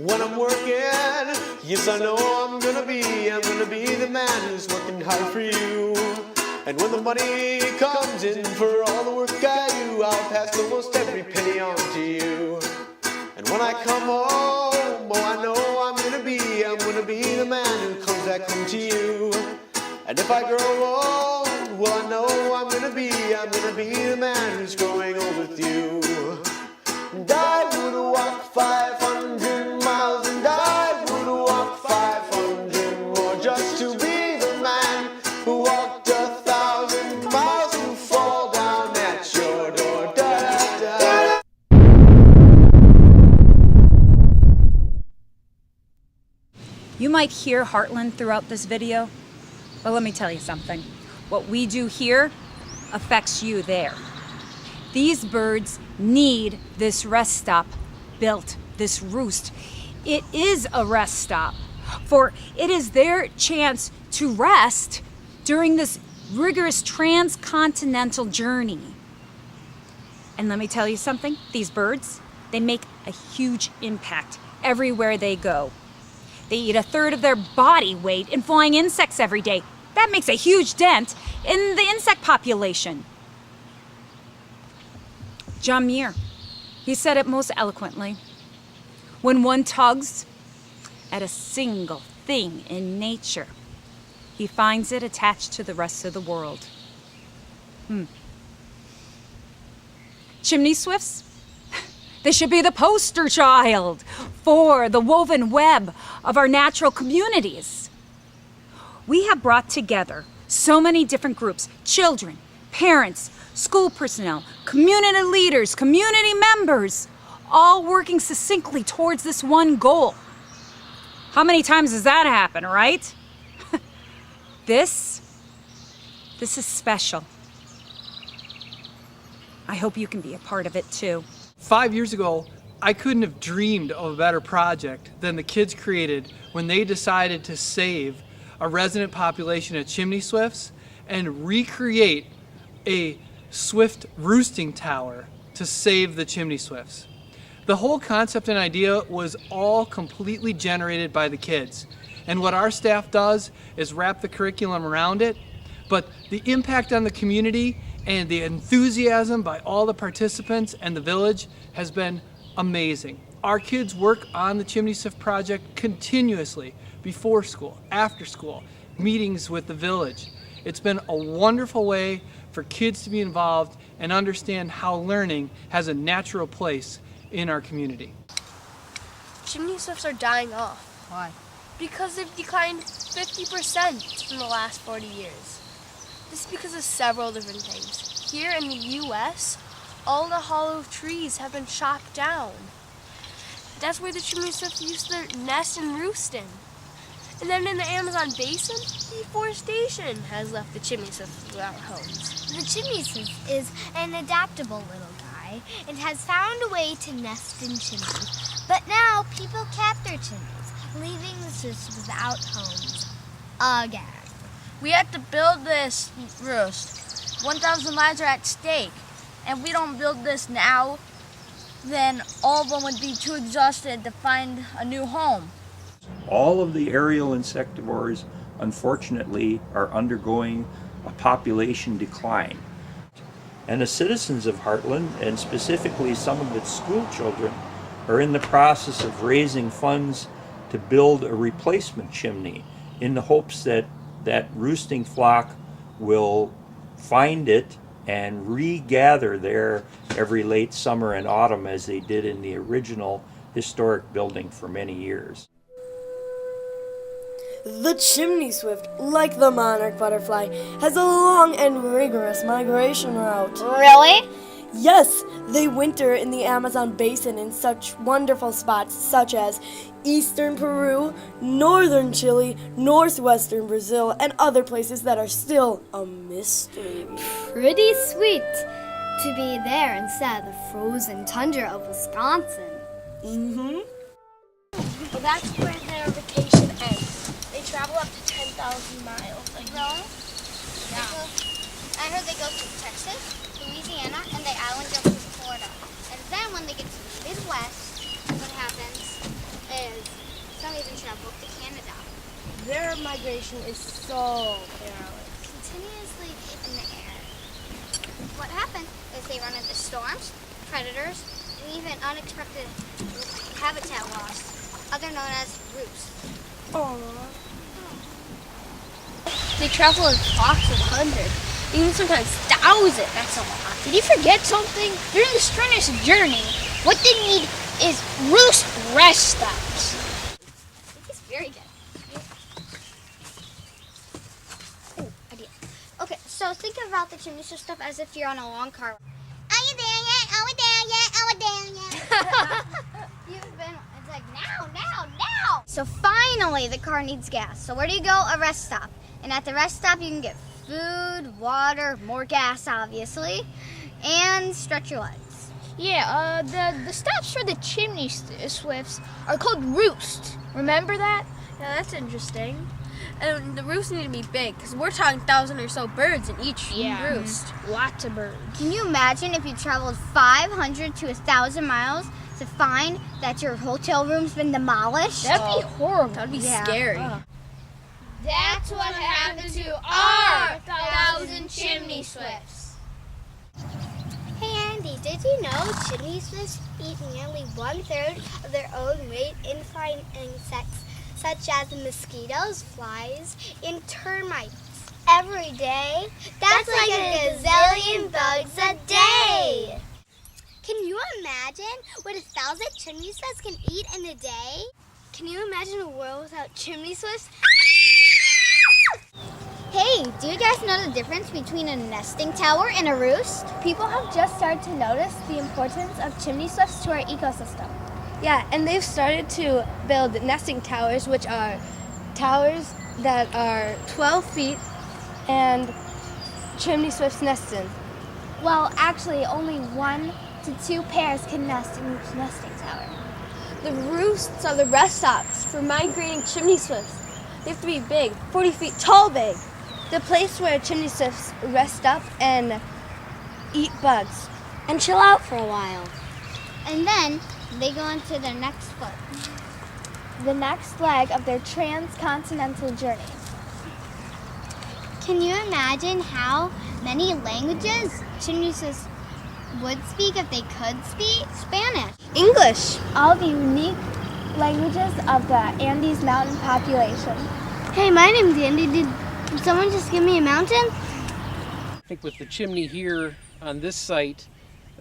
when I'm working. Yes, I know I'm gonna be the man who's working hard for you. And when the money comes in for all the work I do, I'll pass almost every penny on to you. And when I come home, oh, I know I'm gonna be the man who comes back home to you. And if I grow old, well, I know I'm gonna be the man who's growing old with you. And I would walk 500 miles, and I would walk 500 more just to be the man who walked 1,000 miles to fall down at your door. Da, da, da. You might hear Heartland throughout this video, but let me tell you something. What we do here affects you there. These birds need this rest stop built, this roost. It is a rest stop, for it is their chance to rest during this rigorous transcontinental journey. And let me tell you something, these birds, they make a huge impact everywhere they go. They eat 1/3 of their body weight in flying insects every day. That makes a huge dent in the insect population. John Muir, he said it most eloquently. When one tugs at a single thing in nature, he finds it attached to the rest of the world. Chimney swifts? They should be the poster child for the woven web of our natural communities. We have brought together so many different groups, children, parents, school personnel, community leaders, community members, all working succinctly towards this one goal. How many times does that happen, right? This is special. I hope you can be a part of it too. 5 years ago, I couldn't have dreamed of a better project than the kids created when they decided to save a resident population of chimney swifts and recreate a swift roosting tower to save the chimney swifts. The whole concept and idea was all completely generated by the kids. And what our staff does is wrap the curriculum around it, but the impact on the community and the enthusiasm by all the participants and the village has been amazing. Our kids work on the Chimney Swift project continuously, before school, after school, meetings with the village. It's been a wonderful way for kids to be involved and understand how learning has a natural place in our community. Chimney swifts are dying off. Why? Because they've declined 50% in the last 40 years. This is because of several different things. Here in the U.S., all the hollow trees have been chopped down. That's where the chimney swifts used their nest and roost in. And then in the Amazon basin, deforestation has left the chimney swifts without homes. The chimney swift is an adaptable little guy and has found a way to nest in chimneys. But now people cap their chimneys, leaving the swifts without homes again. We have to build this roost. 1,000 lives are at stake. And if we don't build this now, then all of them would be too exhausted to find a new home. All of the aerial insectivores, unfortunately, are undergoing a population decline. And the citizens of Heartland, and specifically some of its school children, are in the process of raising funds to build a replacement chimney in the hopes that that roosting flock will find it and regather there every late summer and autumn as they did in the original historic building for many years. The chimney swift, like the monarch butterfly, has a long and rigorous migration route. Really? Yes, they winter in the Amazon basin in such wonderful spots such as eastern Peru, northern Chile, northwestern Brazil, and other places that are still a mystery. Pretty sweet to be there instead of the frozen tundra of Wisconsin. Mm-hmm. Well, that's where their vacation ends. They travel up to 10,000 miles. Really? Yeah. I heard they go to Texas, Louisiana, and the island goes to Florida. And then when they get to the Midwest, what happens is administration is so careless. Continuously in the air. What happens is they run into storms, predators, and even unexpected habitat loss, other known as roosts. They travel in flocks of hundreds, even sometimes thousands. That's a lot. Did you forget something? During this strenuous journey, what they need is roost rest stops. It's very good. Oh, idea. Okay, so think about the chimney swift stuff as if you're on a long car. Are you there yet? Are we there yet? Are we there yet? You've been, it's like now. So finally the car needs gas. So where do you go? A rest stop. And at the rest stop you can get food, water, more gas obviously, and stretch your legs. Yeah, the stops for the chimney swifts are called roosts. Remember that? Yeah, that's interesting. And the roosts need to be big because we're talking 1,000 or so birds in each roost. Lots of birds. Can you imagine if you traveled 500 to 1,000 miles to find that your hotel room's been demolished? That'd be horrible. That'd be Yeah. scary. That's what happened to our 1,000 chimney swifts. Hey Andy, did you know chimney swifts eat nearly 1/3 of their own weight in flying insects such as mosquitoes, flies, and termites every day? That's like a gazillion bugs a day! Can you imagine what 1,000 chimney swifts can eat in a day? Can you imagine a world without chimney swifts? Hey, do you guys know the difference between a nesting tower and a roost? People have just started to notice the importance of chimney swifts to our ecosystem. Yeah, and they've started to build nesting towers, which are towers that are 12 feet and chimney swifts nest in. Well, actually, only 1 to 2 pairs can nest in each nesting tower. The roosts are the rest stops for migrating chimney swifts. They have to be big, 40 feet tall big. The place where chimney swifts rest up and eat bugs and chill out for a while. And then they go on to their next foot. The next leg of their transcontinental journey. Can you imagine how many languages chimney swifts would speak if they could speak? Spanish, English. All the unique languages of the Andes mountain population. Hey, my name's Andy. Did someone just give me a mountain? I think with the chimney here on this site,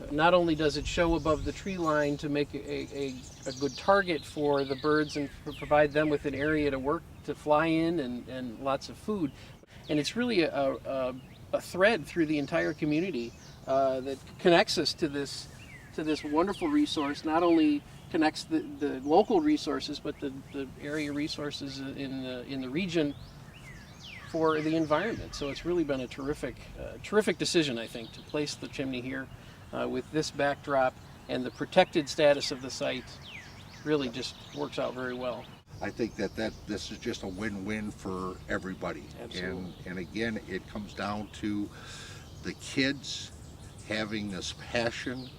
not only does it show above the tree line to make a good target for the birds and provide them with an area to work, to fly in and lots of food, and it's really a thread through the entire community that connects us to this wonderful resource. Not only connects the local resources, but the area resources in the region for the environment. So it's really been a terrific decision, I think, to place the chimney here with this backdrop, and the protected status of the site really just works out very well. I think that this is just a win-win for everybody. Absolutely. And again, it comes down to the kids having this passion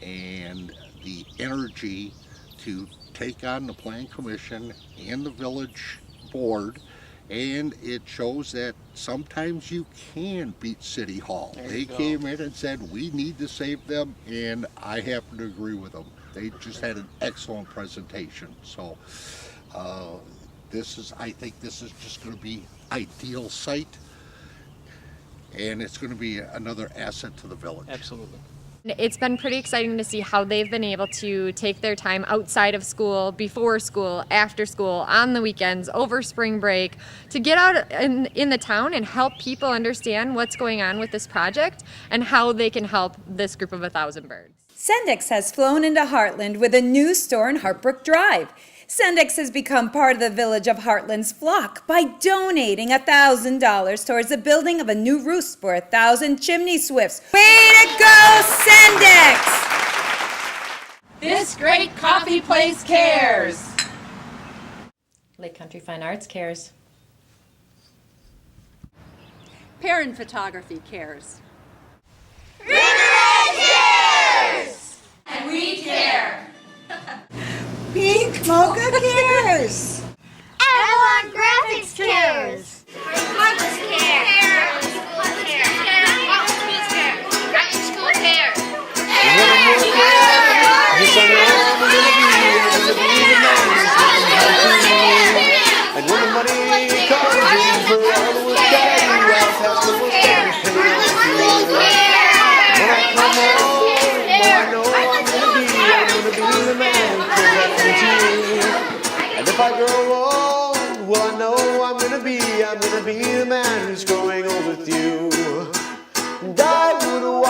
and the energy to take on the Plan Commission and the village board, and it shows that sometimes you can beat City Hall. They came in and said, we need to save them, and I happen to agree with them. They just had an excellent presentation. So I think this is just going to be ideal site, and it's going to be another asset to the village. Absolutely. It's been pretty exciting to see how they've been able to take their time outside of school, before school, after school, on the weekends, over spring break, to get out in the town and help people understand what's going on with this project and how they can help this group of 1,000 birds. Sendix has flown into Heartland with a new store in Heartbrook Drive. Sendix has become part of the Village of Heartland's flock by donating $1,000 towards the building of a new roost for 1,000 chimney swifts. Way to go, Sendix! This great coffee place cares. Lake Country Fine Arts cares. Perrin Photography cares. Riverhead cares! And we care. Pink Mocha cares! Avalon Graphics cares! I grow old, well I know I'm gonna be the man who's growing old with you. And I would